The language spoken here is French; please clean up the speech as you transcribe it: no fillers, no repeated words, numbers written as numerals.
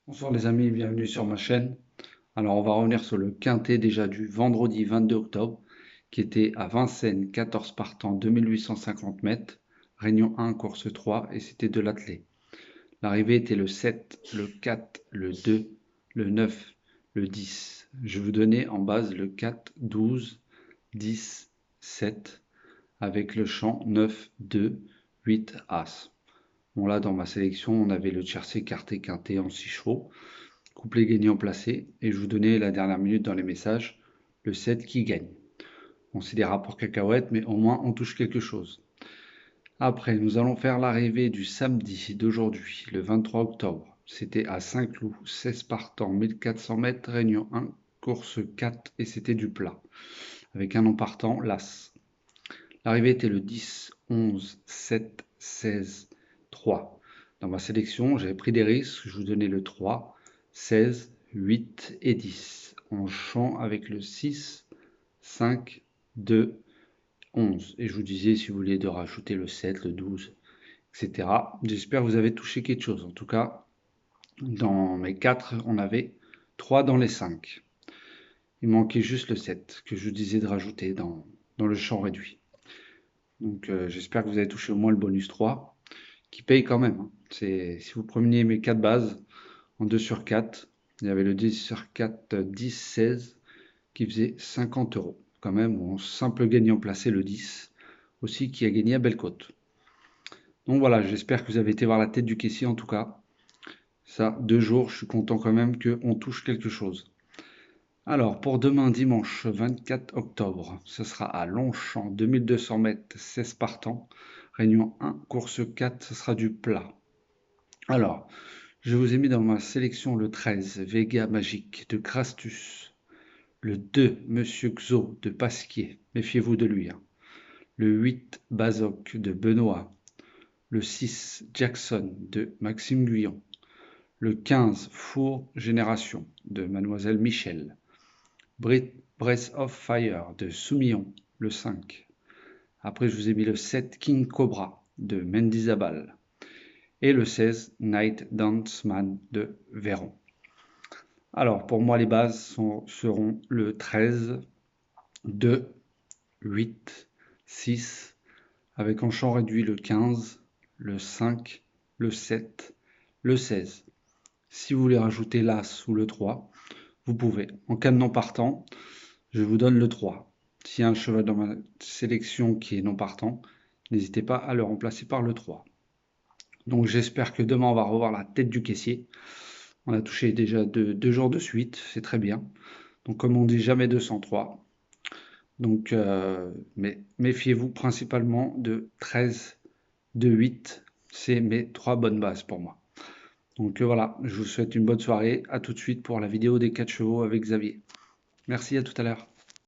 Bonsoir les amis, bienvenue sur ma chaîne. Alors on va revenir sur le quintet déjà du vendredi 22 octobre qui était à Vincennes, 14 partants, 2850 mètres, Réunion 1, course 3 et c'était de l'attelé. L'arrivée était le 7, le 4, le 2, le 9, le 10. Je vous donnais en base le 4, 12, 10, 7 avec le champ 9, 2, 8, As. Bon là dans ma sélection on avait le tiercé quarté quinté en 6 chevaux. Couplet gagnant placé, et je vous donnais la dernière minute dans les messages le 7 qui gagne. Bon, c'est des rapports cacahuètes, mais au moins on touche quelque chose. Après, nous allons faire l'arrivée du samedi d'aujourd'hui, le 23 octobre. C'était à Saint-Cloud, 16 partants, 1400 mètres, réunion 1, course 4, et c'était du plat. Avec un nom partant, l'As. L'arrivée était le 10, 11, 7, 16, 3. Dans ma sélection, j'avais pris des risques, je vous donnais le 3, 16, 8 et 10. En champ avec le 6, 5, 2, 11. Et je vous disais si vous voulez de rajouter le 7, le 12, etc. J'espère que vous avez touché quelque chose. En tout cas, dans mes 4, on avait 3 dans les 5. Il manquait juste le 7 que je vous disais de rajouter dans le champ réduit. Donc j'espère que vous avez touché au moins le bonus 3 qui paye quand même, hein. Si vous preniez mes 4 bases en 2 sur 4, il y avait le 10 sur 4, 10, 16 qui faisait 50 euros. Quand même, mon simple gagnant placé, le 10, aussi qui a gagné à Bellecote. Donc voilà, j'espère que vous avez été voir la tête du caissier en tout cas. Ça, 2 jours, je suis content quand même qu'on touche quelque chose. Alors, pour demain dimanche 24 octobre, ce sera à Longchamp, 2200 mètres, 16 partants. Réunion 1, course 4, ce sera du plat. Alors, je vous ai mis dans ma sélection le 13, Vega Magique de Crastus. Le 2, Monsieur Xo de Pasquier. Méfiez-vous de lui, hein. Le 8, Bazoc de Benoît. Le 6, Jackson de Maxime Guyon. Le 15, Four Génération de Mademoiselle Michel. Breath of Fire de Soumillon, le 5. Après, je vous ai mis le 7, King Cobra de Mendizabal. Et le 16, Night Danceman de Véron. Alors, pour moi, les bases seront le 13, 2, 8, 6, avec en champ réduit le 15, le 5, le 7, le 16. Si vous voulez rajouter l'As ou le 3, vous pouvez. En cas de non partant, je vous donne le 3. S'il y a un cheval dans ma sélection qui est non partant, n'hésitez pas à le remplacer par le 3. Donc j'espère que demain on va revoir la tête du caissier. On a touché déjà 2 jours de suite, c'est très bien. Donc comme on dit, jamais 203. Donc mais méfiez-vous principalement de 13, de 8. C'est mes 3 bonnes bases pour moi. Donc voilà, je vous souhaite une bonne soirée. À tout de suite pour la vidéo des 4 chevaux avec Xavier. Merci, à tout à l'heure.